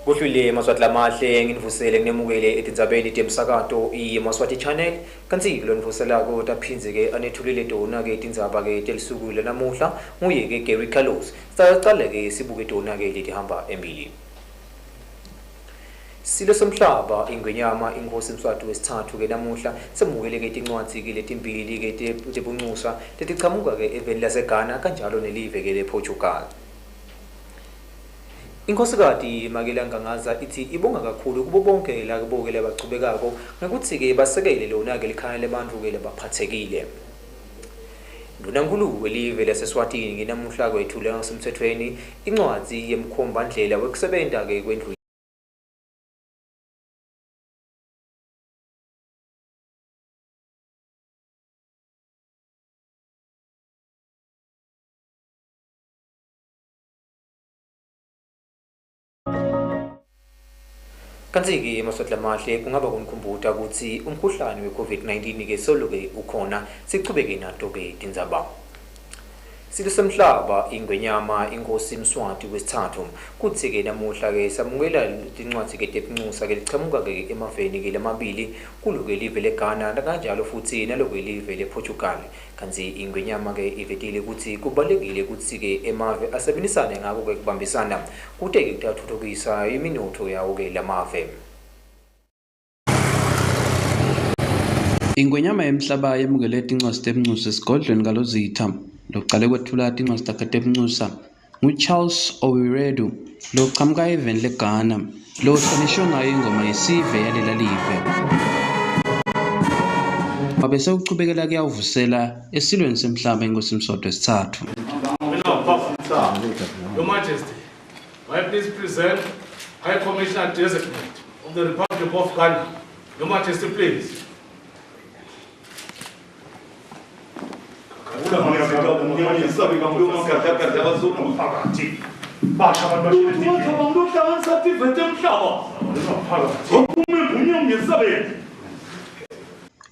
Kuhlwile Yemaswati lamahle nginivusele nginemukele etindzabeni temsakato iYemaswati channel kanti lo nivuselako taphinze ke anethulile dona ke tindzaba ke telisuku lanamuhla nguye ke Gary Carlos sicale ke sibuke dona ke letihamba embili. Silo somhlaba ingwenyama inkosi Mswati wesithathu ke namuhla semukele ke tincwadzi ke letimbili ke tebunxusa letichamuka ke eveni laseGhana kanjalo nelive ke lePortugal. Inkhosikati Makelangangaza ithi ibonga kakhulu kubo bonke labo ke labachubekako ngokuthi ke basekele lona ke likhaya lebantfu ke labaphathekile. Ndunankulu welive laseSwatini nginamuhla kwethula ngasemthethweni incwadzi yemkhombandlela wekusebenta ke kwendlu kanti-ke Yemaswati lamahle kungaba kunikhumbuta ukuthi umkhuhlane we-COVID-19 ke solo-ke ukhona sichubeke nato ke tindzaba. Silo semhlaba ingwenyama inkosi Mswati wesithathu kuthi ke namuhla ke samukela tincwadzi ke tebunxusa ke lichamuka ke emaveni ke lamabili kulo ke live leGhana kanjalo futhi nalo ke live lePortugal. Kanti ingwenyama ke ivetile ukuthi kubalekile ukuthi ke emave asebenisane ngako ke kubambisana kute ke kuthuthukisa iminotho yawo ke lamave. Ingwenyama yemhlaba yemukele tincwadzi tebunxusa esigodlweni kalozitha lokuqale kwethula tincwadzi takhe tebunxusa nguCharles Owiredu loqhamuka eveni leGhana lohlonishwe ngayo ingoma yesive yalela live. Wabese uqhubekela kuyawuvusela esilweni semhlaba inkosi Mswati wesithathu. Your Majesty, may I please present High Commissioner Designate of the Republic of Ghana. Your Majesty, please.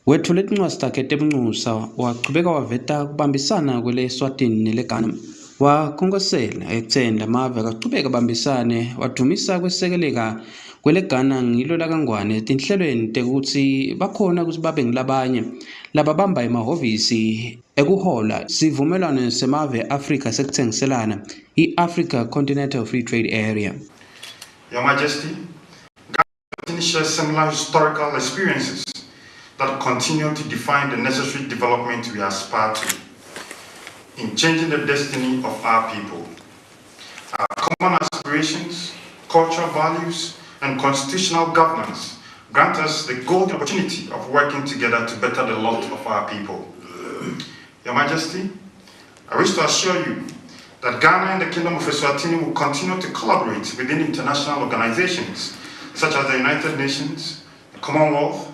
Wethule tincwadzi takhe tebunxusa waqhubeka waveta kubambisana kwele Eswatini neleGhana wakhonkosela ekutheni lamave akaqhubeka bambisane wadumisa kwesekeleka kweleGhana ngilo lakangwane tinhlelweni tekuthi bakhona ukuthi babe ngilabanye lababamba emahhovisi ekuhola sivumelwano semave Africa sekuthengiselana i-Africa Continental Free Trade Area. Your Majesty, Ghana shares similar historical experiences that continue to define the necessary development we aspire to in changing the destiny of our people. Our common aspirations, cultural values, and constitutional governance grant us the golden opportunity of working together to better the lot of our people. Your Majesty, I wish to assure you that Ghana and the Kingdom of Eswatini will continue to collaborate within international organizations such as the United Nations, the Commonwealth,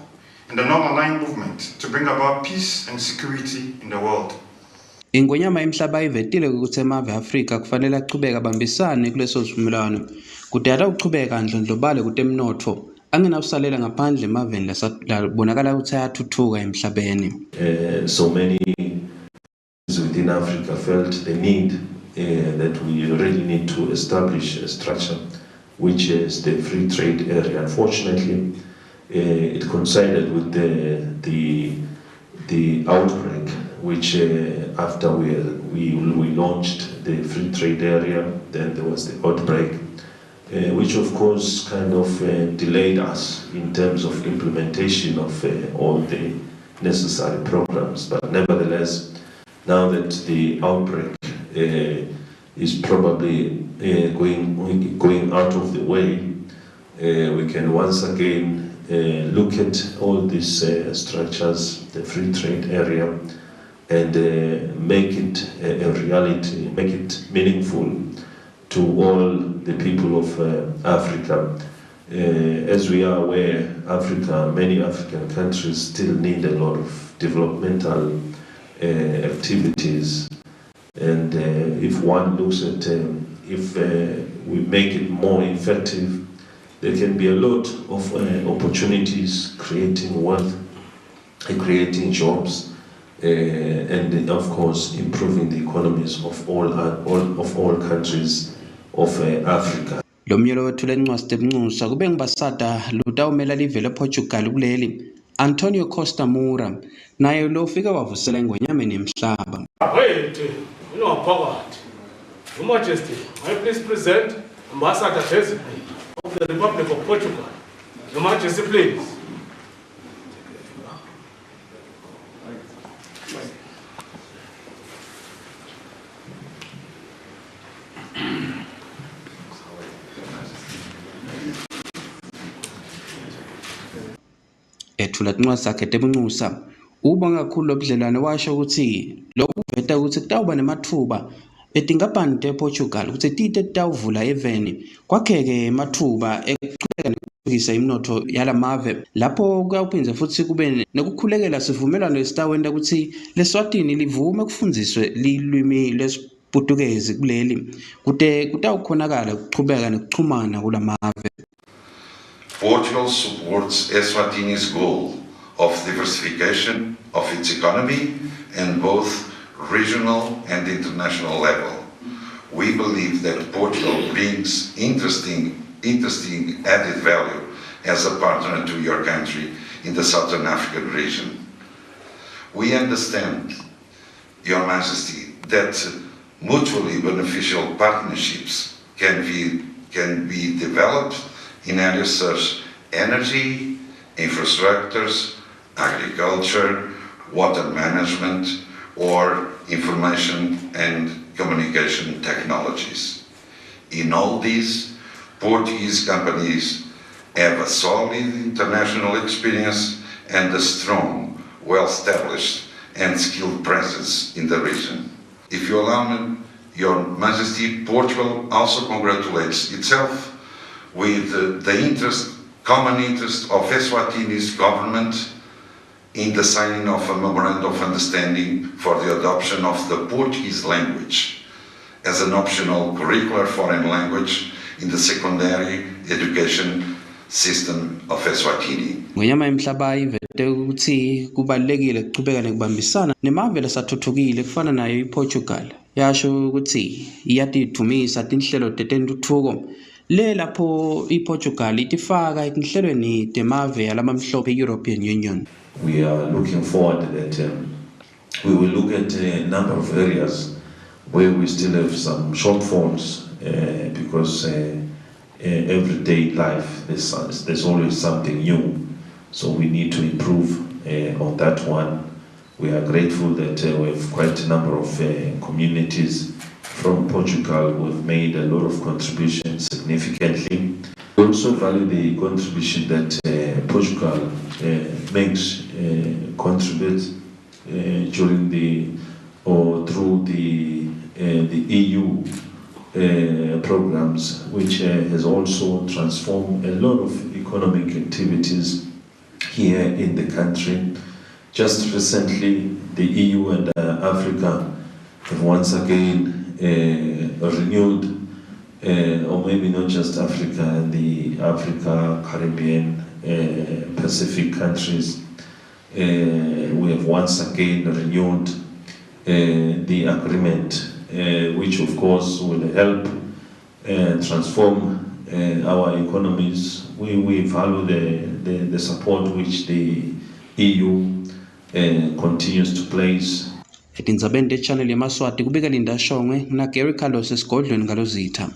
and the non-aligned movement to bring about peace and security in the world. Ingwenyama yemhlaba ivetile ukuthi emave Africa kufanele aqhubeka bambisane kuleso sivumelwano kudala ukuqhubeka ndlondlobale kutemnotho angenawusalela ngaphandle emaveni labonakala ukuthi ayathuthuka emhlabeni. So many within Africa felt the need that we really need to establish a structure which is the free trade area. Unfortunately, it coincided with the outbreak, which after we launched the free trade area, then there was the outbreak, which of course kind of delayed us in terms of implementation of all the necessary programs. But nevertheless, now that the outbreak is probably going out of the way, we can once again look at all these structures, the free trade area, and make it a reality, make it meaningful to all the people of Africa. As we are aware, many African countries still need a lot of developmental activities, and if one looks at if we make it more effective, there can be a lot of opportunities, creating wealth, creating jobs, and of course improving the economies of all countries of Africa. Lo myelo wethule encwasi tebunxusa kube ngibasada lutawumela live lePortugal kuleli Antonio Costa Moura naye lo ufike wavusela ingwenyameni emhlaba. Wait, phakathi. Your Majesty, may I please present Ambassador Designate of the Republic of Portugal. Your Majesty, please. Ethula incwadi zakhe tebunxusa ubonga kakhulu lobudlelwane washo ukuthi lokuveta ukuthi kutawuba nemathuba etingabhani tePortugal ukuthi tite titawuvula eveni kwakheke emathuba ekuqhubeka nokuthuthukisa iminotho yalamave lapho kuyawuphindze futhi kube nekukhulekela sivumelwano esitawenda ukuthi leSwatini livume kufundziswe lilwimi lesiPutukezi kuleli kude kutawukhonakala ukuqhubeka nokuxhumana kulamave. Portugal supports ESWATINI's goal of diversification of its economy in both regional and international level. We believe that Portugal brings interesting added value as a partner to your country in the Southern African region. We understand, Your Majesty, that mutually beneficial partnerships can be developed in areas such as energy, infrastructures, agriculture, water management, or information and communication technologies. In all these, Portuguese companies have a solid international experience and a strong, well-established and skilled presence in the region. If you allow me, Your Majesty, Portugal also congratulates itself with the common interest of ESWATINI's government in the signing of a memorandum of understanding for the adoption of the Portuguese language as an optional curricular foreign language in the secondary education system of ESWATINI. Ngonyama emhlaba ivete ukuthi kubalekile ukuqhubeka nekubambisana nemave lasathuthukile kufana nayo iPortugal. Yasho ukuthi iyatithumisa tinhlelo tetentuthuko le lapho iPortugal itifaka etinhlelweni temave yalamamhlophe European Union. We are looking forward that we will look at a number of areas where we still have some shortfalls because everyday life there's always something new, so we need to improve on that one. We are grateful that we have quite a number of communities from Portugal who have made a lot of contributions significantly. We also value the contribution that Portugal contributes during through the EU programs, which has also transformed a lot of economic activities here in the country. Just recently, the EU and Africa have once again renewed, or maybe not just Africa, the Africa, Caribbean, Pacific countries. We have once again renewed the agreement, which of course will help transform our economies. We value the support which the EU continues to place. Tindzabeni channel Yemaswati kubika Linda Shongwe na Gary Carlos esigodlweni ngalozitha.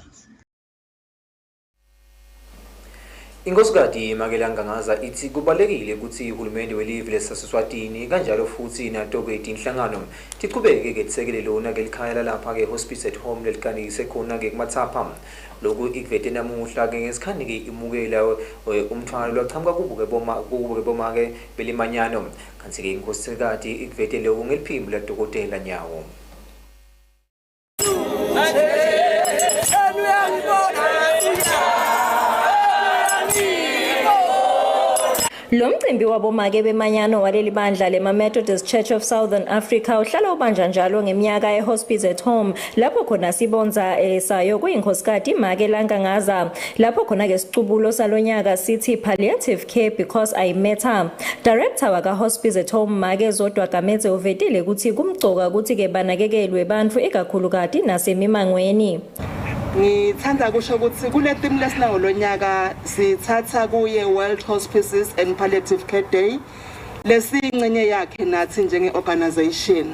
Inkosikazi Magelangangaza ithi kubalekile ukuthi uhulumende welive leSiswatini kanjalo futhi nato kwetinhlangano tiqhubeke ketsekele lona ngelikhaya lalapha ke hospice at home lelikanise khona ke kumathapha lokhu ikuvete namuhla ke ngesikhani ke imukela umthwalo lwaqhamuka kubuke boma ke belimanyano kanti ke inkosikazi ikuvete lokhu ngeliphimbo laDokotela Nyawo. Lo mcimbi wabomake bemanyano waleli bandla lema Methodist Church of Southern Africa uhlala ubanja njalo ngeminyaka eHospice at Home lapho khona sibonza sayo kuyinkosikazi Magelangangaza lapho khona ke sicubulo salonyaka sithi palliative care because I met her. Director waka Hospice at Home Make Zodwa Gametse uvetile ukuthi kumgcoka ukuthi ke banakekelwe bantu ekakhulukati nasemimangweni. Ngithanda kusho ukuthi kule theme lesinawo lonyaka sithatha kuye World Hospices and Palliative Care Day lesingcenye yakhe nathi njenge-organization.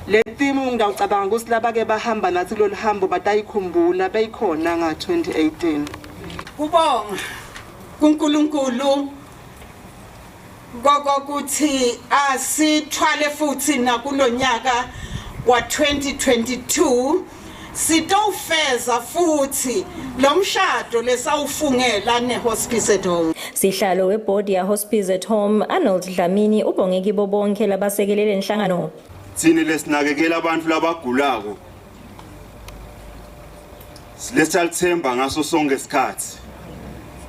Le theme ngiyacabanga ukuthi laba ke bahamba nathi kulolu hambo batayikhumbula beyikhona nga-2018. Kubonga kuNkulunkulu kokuthi asithwale futhi nakulonyaka wa 2022 sitofeza futhi lomshado lesawufungela nehospice at home. Sihlalo weboard ya Hospice at Home Arnold Dlamini ubonge kibo bonke labasekelele inhlangano. Sine lesinakekela abantu labagulako. Lesalthemba ngaso sonke isikhathi.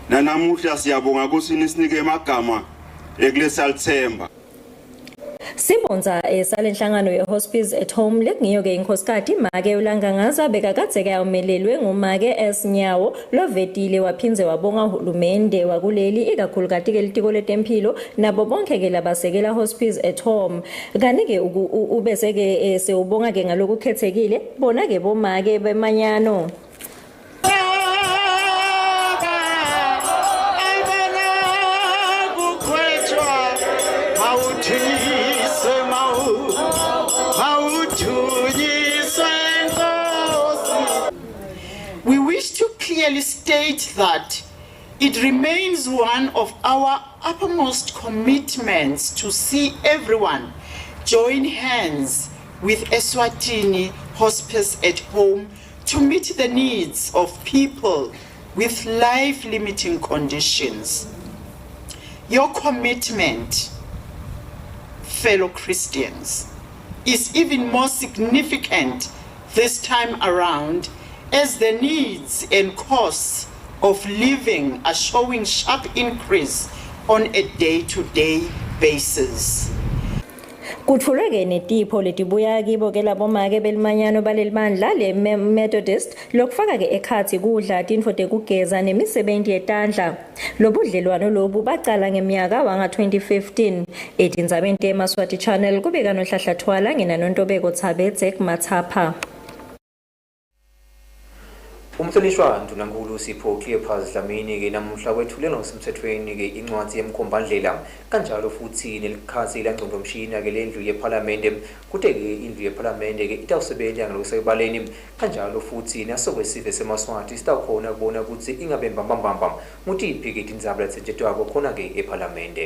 Nanamuhla siyabonga ukuthi nisinike emagama ekulesalthemba. Sibonza salenhlangano ye-Hospice at Home lekungiyo ke inkhosikati Make uLangangaza bekakade ke umelelwe ngumake esinyawo lovetile waphinze wabonga uhulumende wakuleli ikakhulukati ke litiko letempilo nabo bonke ke labasekela Hospice at Home. Kanti ke ubese ke sewubonga ke ngaloku khethekile bona ke bomake bemanyano. We wish to clearly state that it remains one of our uppermost commitments to see everyone join hands with ESWATINI Hospice at Home to meet the needs of people with life-limiting conditions. Your commitment, fellow Christians, is even more significant this time around as the needs and costs of living are showing sharp increase on a day-to-day basis. Kuthuleke netipho letibuya kibo ke labomake belimanyano balelibandla le Methodist lokufaka ke ekhathi kudla tinfo tekugeza nemisebenzi yetandla. Lobudlelwano lobu baqala ngeminyaka wanga 2015 eTindzabeni Yemaswati channel kubeka nohlahlathwala ngina noNtobeko Thabetse Mathapha. Umhlonishwa Ndunankulu Sipho Cleopas Dlamini ke namuhla kwethulela ngosemthethweni ke incwadi yemkhombandlela kanjalo futhi nelikhathi langcondvomshini ke lendlu yeParliament kude ke indlu yeParliament ke itawusebenza ngalokusebaleni kanjalo futhi nasokwesive seMaswati sitawukhona kubona ukuthi ingabe mbambambamba mutiphi ke tindzaba letsetshenziswa khona ke eParliament.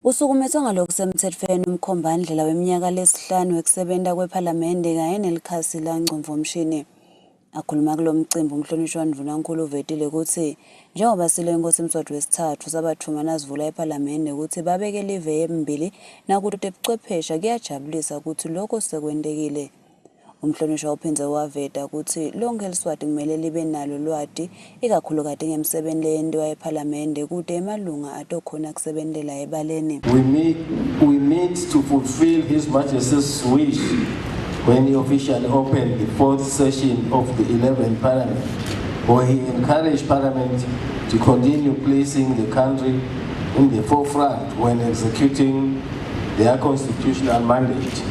Usukumethwe ngalokusemthethweni umkhombandlela weminyaka lesihlanu wekusebenta kweParliament kanye nelikhasi langcondvomshini. Akhuluma kulo mcimbi umhlonishwa Ndunankulu uvetile ukuthi njengoba silenkosi Mswati wesithathu sabathuma nazivula eParliament ukuthi babeke live yembili nakuthi ebuchwephesha kuyajabulisa ukuthi lokho sekwentekile. Umhlonishwa uphinze waveta ukuthi lonke eliswati kumele libe nalo lwati ikakhulukati ngemisebenzi leyenziwa eParliament kude emalunga atokhona kusebentela ebaleni. We meet to fulfill His Majesty's wish when he officially opened the 4th session of the 11th Parliament, where he encouraged Parliament to continue placing the country in the forefront when executing their constitutional mandate.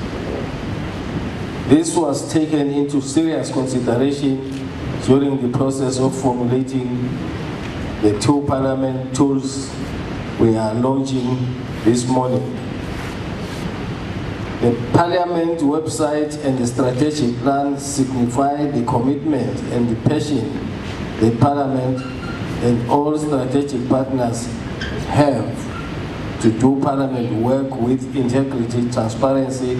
This was taken into serious consideration during the process of formulating the 2 Parliament tools we are launching this morning. The Parliament website and the strategic plan signify the commitment and the passion the Parliament and all strategic partners have to do Parliament work with integrity, transparency,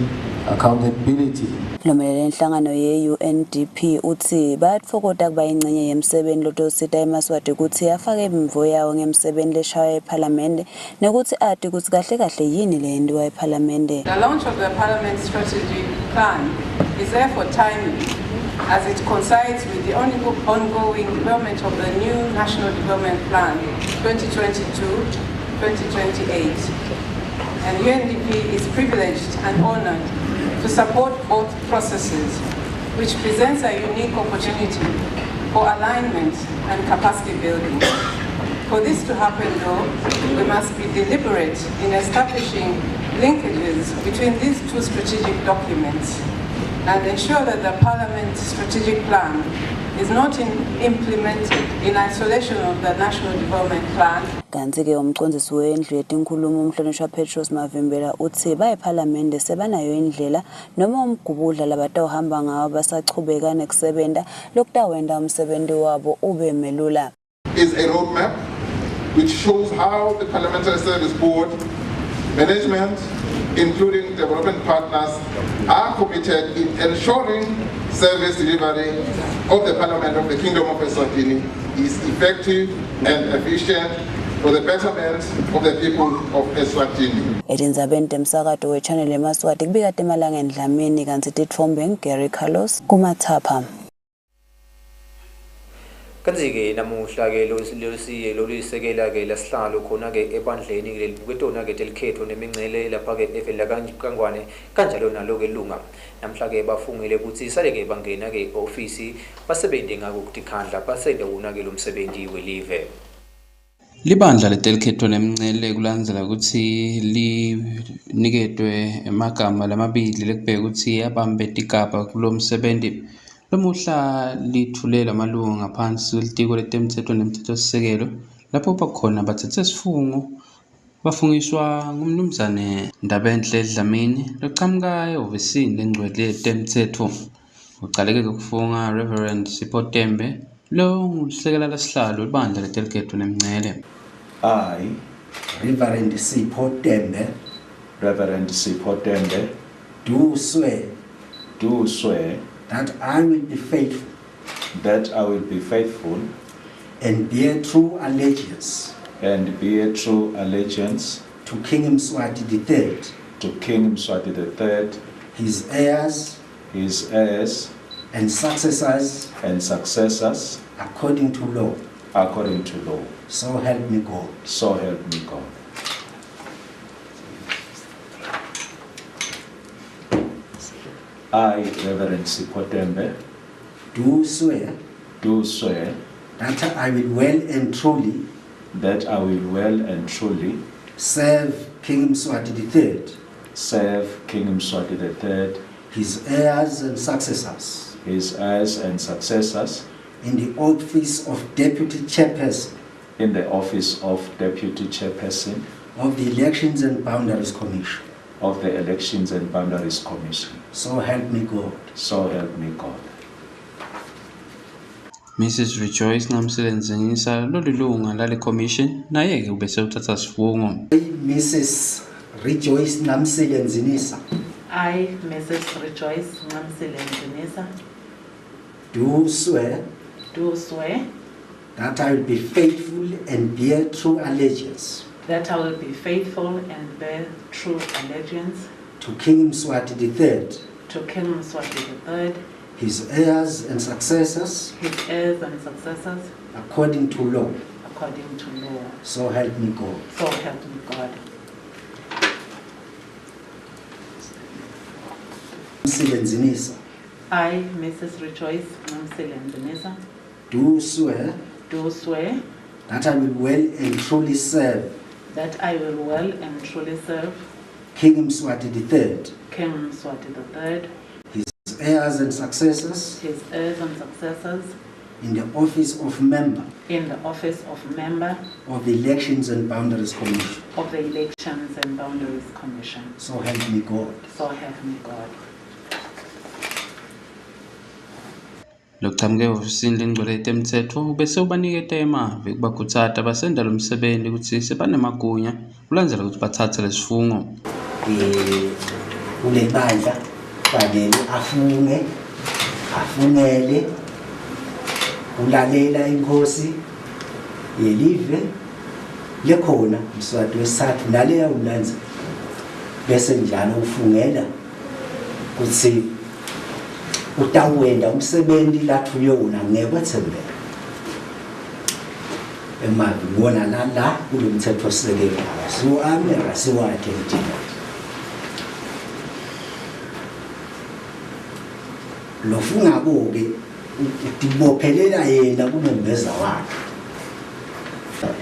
accountability. Lomelele inhlangano ye-UNDP uthi bayatfokota kuba ingcenye yemsebenzi lotosita eMaswati ukuthi afake imvo yawo ngemsebenzi leshayo eParliament nekuthi ati ukuthi kahle kahle yini le yenziwa eParliament. The launch of the Parliament strategy plan is therefore timely as it coincides with the ongoing development of the new National Development Plan 2022-2028. And UNDP is privileged and honored to support both processes, which presents a unique opportunity for alignment and capacity building. For this to happen though, we must be deliberate in establishing linkages between these 2 strategic documents. and ensure that the Parliament's strategic plan is not implemented in isolation of the National Development Plan. Kanti-ke umcondzisi wendlu yetinkhulumo umhlonishwa Petros Mavimbela uthi bayiPhalamende sebanayo indlela noma umgubudla labatawuhamba ngawo basachubeka nekusebenta lokutawenda umsebenzi wabo ube melula. Is a roadmap which shows how the Parliamentary Service Board management, including development partners, are committed in ensuring service delivery of the Parliament of the Kingdom of Eswatini is effective and efficient for the betterment of the people of Eswatini. Tindzabeni temsakato we-channel Yemaswati kubika temalanga endlamini kanti titfombe Gary Carlos kumathapha. Kanti-ke namuhla ke loluyisekela ke lasihlalo khona ke ebandleni lelibuketona ke telikhetho nemincele lapha ke evela kangwane kanjalo nalo ke lunga. Namhla ke bafungile ukuthi sale ke bangena ke ofisi basebenze ngako kutikhandla basende wona ke lo msebenzi welive. Libandla letelikhetho nemincele kulandzela ukuthi liniketwe emagama lamabili lekubheka ukuthi abambe tigaba kulo msebenzi. Lomuhla lithulela amalungu ngaphansi kwelitiko letemthetho nemthethosisekelo lapho bakhona bathethe isifungo bafungiswa ngumnumzane Ndabenhle Dlamini loqhamuka ehhovisini lengcwele letemthetho. Ucaleke kufunga Reverend Sipho Tembe lo ngulisekela lasihlalo libandla letelikhetho nemincele. I, Reverend Sipho Tembe, do swear that I will be faithful and bear true allegiance to King Yemaswati III, his heirs and successors according to law. So help me God. I, Reverend Sipho Tembe, do swear that I will well and truly serve King Yemaswati III, his heirs and successors in the office of Deputy Chairperson of the Elections and Boundaries Commission. So help me God. Mrs. Rejoice Namselenzingisa lolilunga lale commission naye ke ubese uthatha sifungo. Mrs. Rejoice Namselenzingisa. I, Mrs. Rejoice Namselenzingisa, do swear that I will be faithful and bear true allegiance I will be faithful and bear true allegiance to King Yemaswati III, III, his heirs and successors according to law. So help me God. I, Mrs. Rejoice Namselenzingisa, do swear that I will well and truly serve King Yemaswati III, his heirs and successors in the office of member of the Elections and Boundaries Commission. So help me God. Loqhamuke ehhovisini lengcwele letemthetho ubese ubaniketa emavi kubakhuthaza abasenda lo msebenzi ukuthi sebanemagunya kulandzela ukuthi bathathe lesifungo. Kule bandla fanele afungele ulalela inkosi yelive lekhona Mswati wesithathu naleya ulanza bese njalo ufungela ukuthi utawenda umsebenzi lathu yona ngekwethembela emavi ngona la kulomthetho sisekelo so amera siwathe njalo lofunga ke utibophelela yena kunembeza wakhe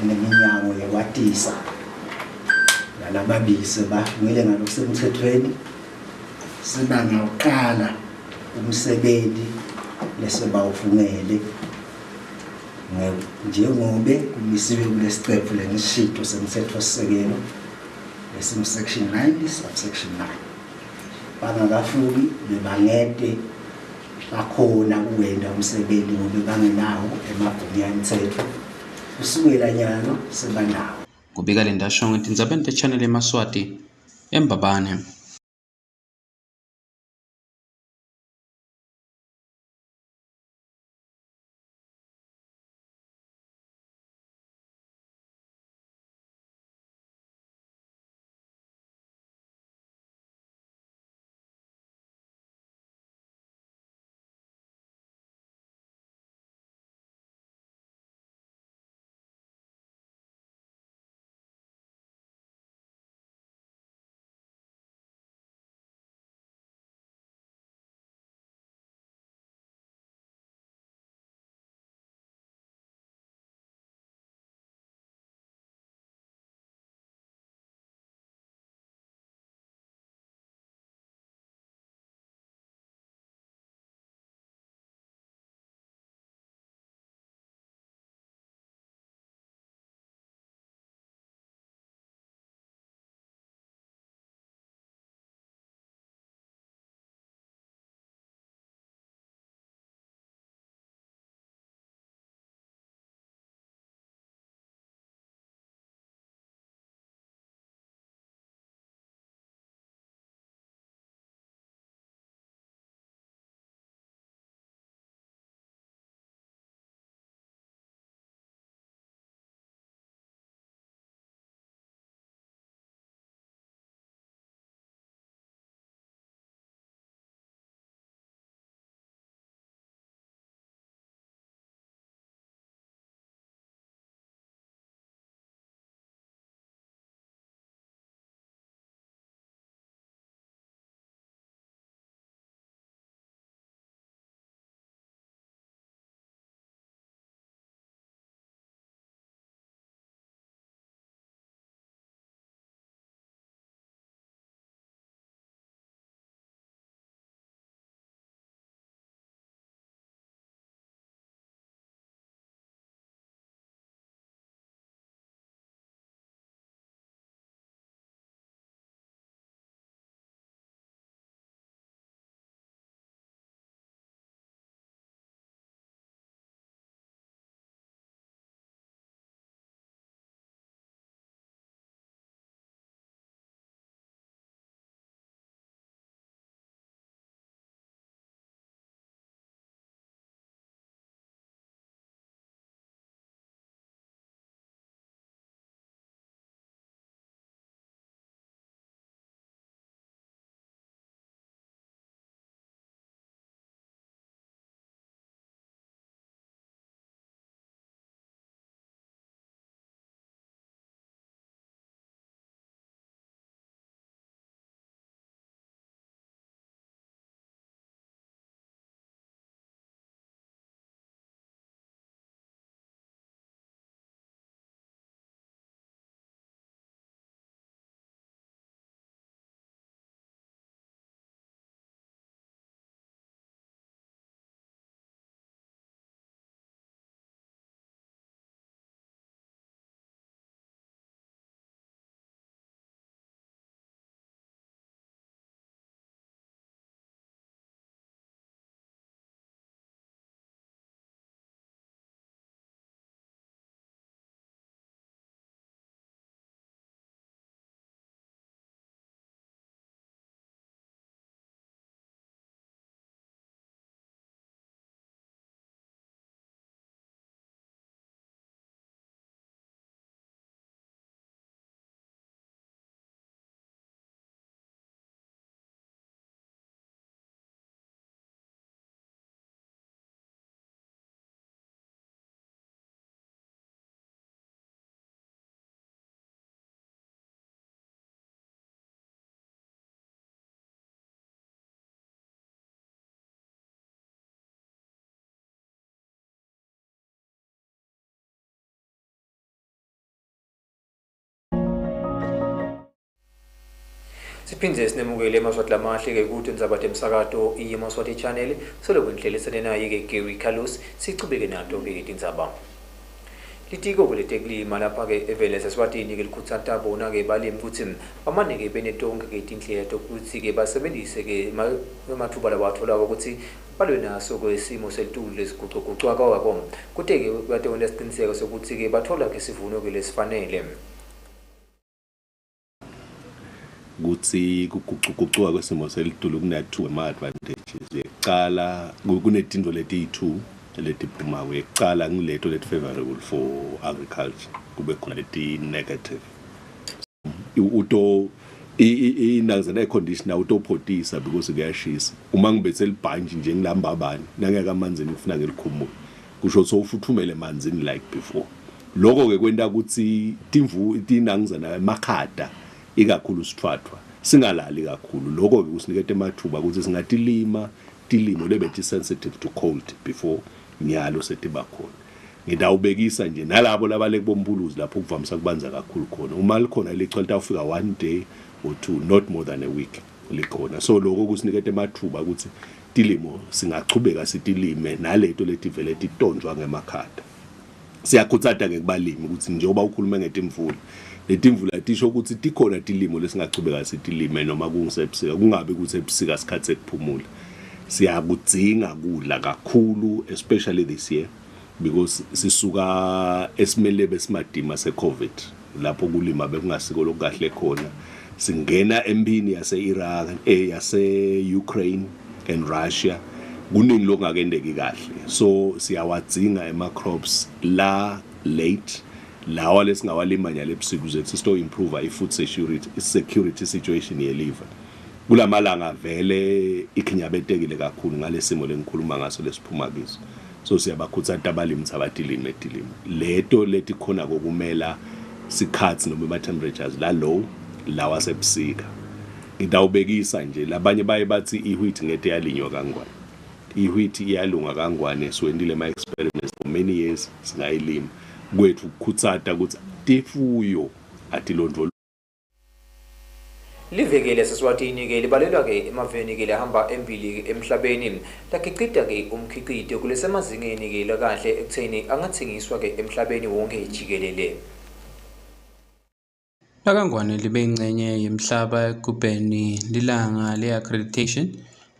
neminyango yekwatisa nalababili sebangile ngalokusemthethweni sebangaqala umsebenzi lesebawuvungele njengobe kumisiwe kulesiqephu lenisishito semthethosisekelo section 9 subsection 9 bangakafuni bebangede bakhona ukuwenda umsebenzi ngoba bangenawo emagunya emthetho kusukela nyalo sebanawo. Kubika le ndashongo Tindzaba channel Yemaswati eMbabane. Siphindze sinemukele emaswati lamahle ke ukuthi Tindzaba temsakato Yemaswati channel solo kwenhlelesene naye ke Gary Carlos sichubeke nato ke Tindzaba. Litiko kweletekulima lapha ke evele SISWATINI ke likhutsata bona ke balimi ukuthi bamane ke benetonke ke tindlela tokuthi ke basebenzise ke amathuba labathola ukuthi balwe naso kwesimo selitulu lesiguquguquka kwabo kute ke batona isiqiniseko sokuthi ke bathola ke sivuno ke lesifanele. Ukuthi kuguquguquka kwesimo selitulu kunathu ama-advantages. Yekucala kunetindvo leti-2 letiphuma yekucala ngileto leti favorable for agriculture kube khona leti negative. Uto inazana condition autopotisa because kuyashisa. Uma ngibethe libhanji nje ngilamba abani nangeka amanzini ufuna ngelikhumula. Kusho so ufuthumele emanzini like before. Lokho ke kwenta ukuthi tinangizana emakhada ikakhulu sithwathwa singalali kakhulu. Lokho ke kusinikete emathuba ukuthi singatilima tilimo lebeti sensitive to cold before nyalo setiba khona. Ngidawubekisa nje nalabo labale kubombuluzi lapho kuvamisa kubanza kakhulu khona. Uma likhona licwa litafika 1 day or 2, not more than a week likhona. So lokho kusinikete emathuba ukuthi tilimo singachubeka sitilime naleto letivele titonjwa ngemakhada. Siyakhutsata ke kubalimi ukuthi njengoba ukhuluma ngetimvula letimvula tisho ukuthi tikhona tilimo lesingachubeka sitilime noma kungisebusika kungabe ukuthi ebusika sikhathi sekuphumula. Siyakudzinga kudla kakhulu especially this year because sisuka esimele besimadima se-COVID lapho kulima bekungasiko lokukahle khona singena empini yase-Iran yase-Ukraine and Russia kuningi lokungakendeki kahle so siyawadzinga ema-crops la late lawa lesingawalima nyalo ebusika ukuze sisto improve i-food security situation yeliva. Kulamalanga vele ikhinyabetekile kakhulu ngalesimo lengikhuluma ngaso lesiphuma kiso. So siyabakhuthaza abalimi abatilime etilimo. Leto leti khona kokumela sikhathi noma ama-temperatures la low lawa sebusika. Ngidawubekisa nje labanye baye bathi i-wheat ngeke yalinywa kangwane. I-wheat iyalunga kangwane siwendile ama-experiments for many years singayilima. Kwethu ukukhutsata ukuthi tifuyo atilondvo Livekele SISWATINI ke libalelwa ke emaveni ke lehamba embili emhlabeni lakhiqida ke umkhiqido kulesemazingeni ke lakahle ekutheni angathengiswa ke emhlabeni wonke jikelele. Lakangwane libe ingcenye yemhlaba ekubheni lilanga le-accreditation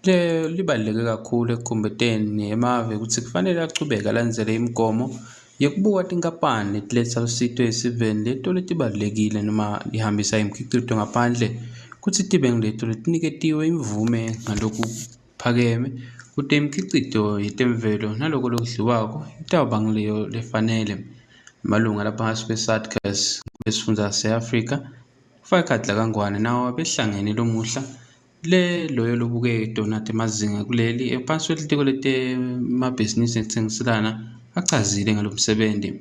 libaluleke kakhulu ekukumbeteni emave ukuthi kufanele achubeka alandzele imigomo yokubuka tinkampani letiletha lusito esiveni leto letibalulekile noma lihambisa imikhiqido ngaphandle kutsi tibe ngileto letiniketiwe imvume ngalokhu phakeme kute imikhiqido yetemvelo naloko lokudliwako itawuba ngileyo lefanele. Amalunga lapha ngasi kwe-SADCAS kwesifundza se-Afrika kufaka ikhadi lakangwane nawo abehlangene lomuhla loyo lobuke donate mazinga kuleli ephansi kwelitiko letemabhizinisi ekutsengiselana achazile ngalomsebenzi.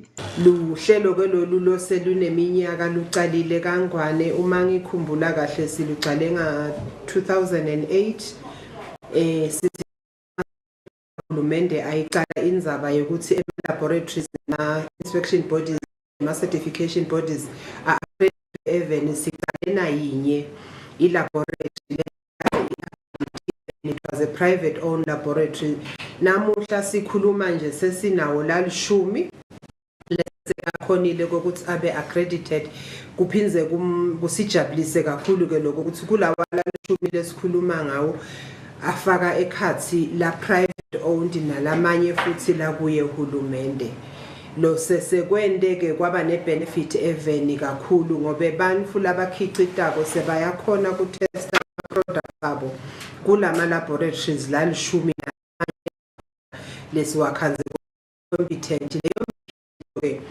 Luhlelo ke lolu loseluneminyaka lucalile kangwane uma ngikhumbula kahle silucale nga 2008 sithi uhulumende ayiqala indzaba yokuthi ema-laboratories na-inspection bodies nama-certification bodies even siqale nayinye i-laboratory it was a private owned laboratory. Namuhla sikhuluma nje sesinawo lalishumi lesekhonile kokuthi abe accredited kuphinze kusijabulise kakhulu ke lokho ukuthi kulawa lalishumi lesikhuluma ngawo afaka ekhathi la private owned nalamanye futhi la kuye uhulumende. Lo sesekwende ke kwaba ne-benefit eveni kakhulu ngoba bantu labakhicitako sebayakhona kutesta ama-products abo kulama laboratories lalishumi lesiwakhanze competent leyo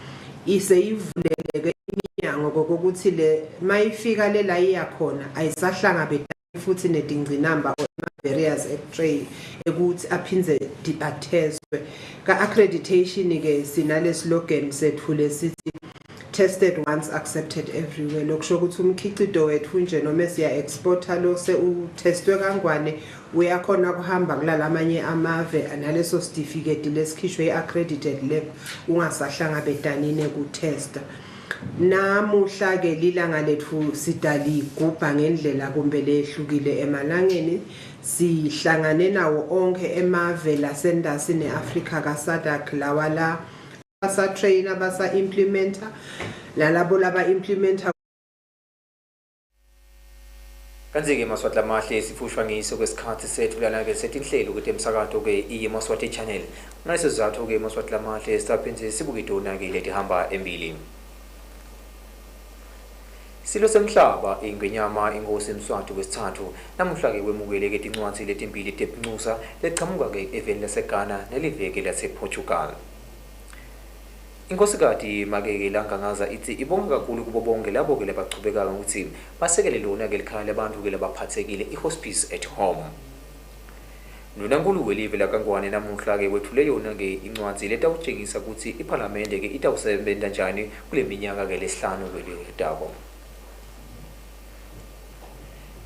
iseyivuleke iminyango kokuthi le mayifika lela iyakhona ayisahlangabezani futhi nedingcinamba barriers x-ray ukuthi aphinze attestwe ka accreditation ke sinale slogan sethu lesithi tested once accepted everywhere lokusho ukuthi umkhiqido wethu nje noma siya exporter lo se utestwe kangwane uyakhona kuhamba kulalamanye amave analeso certificate lesikhishwe i-accredited lab ungasahlangabezani ku tester namuhla ke lilanga lethu sidaligubha ngendlela kumbe lehlukile emalangeni sihlangane nawo onke emave lasendasi neAfrica kaSADC lawala basa trainer basa implementer lalabo laba implementer. Kanzi-ke Maswati lamahle sifushwa ngiso kwesikhathi sethu lana-ke setinhlelo ukuthi emsakato-ke iYemaswati channel. Ngaleso sizathu-ke Maswati lamahle sitaphenze sibuke itona-ke letihamba embili. Silo semhlaba ingwenyama inkosi Mswati wesithathu namuhla-ke wemukeleke tincwadzi letimbili tebuncusa leqhamuka-ke eveni laseGhana neliveke lasePortugal. Inkosikati Makeke Langangaza ithi ibonga kakhulu kubo bonke labo-ke labachubeka ukuthi basekele lona-ke likhaya labantu-ke labaphathekile ihospice at home. Nonankulu welive laKangwane namuhla-ke wethule yona-ke incwadzi letawutshengisa ukuthi iphalamende-ke itawusebenta njani kule minyaka-ke lesihlanu-ke letako.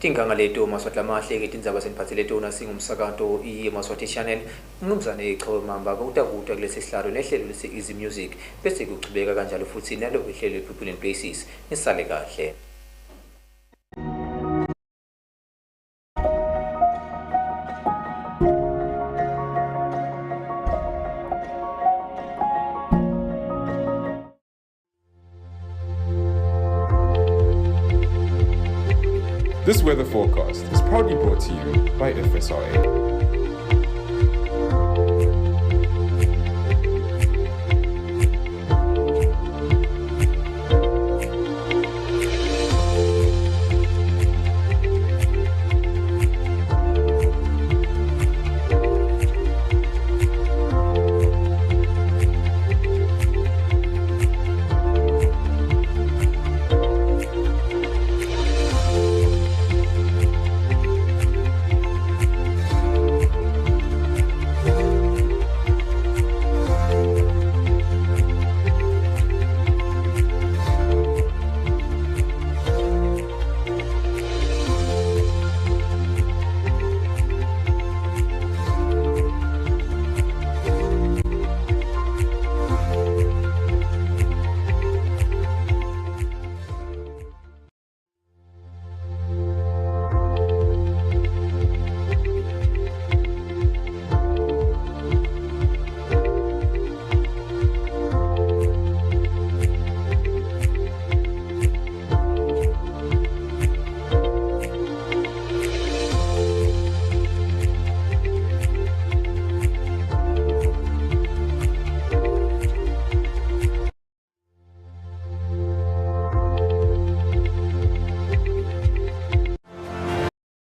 Tinganga leto Maswati lamahle-ke tindzaba seniphathele tona singumsakato iYemaswati channel. Umnumzane Chawemamba utakuta kulesi sihlalo nehlelo lesi Easy Music bese kuchubeka kanjalo futhi nalo ihlelo People and Places nisale kahle. This weather forecast is proudly brought to you by FSRA.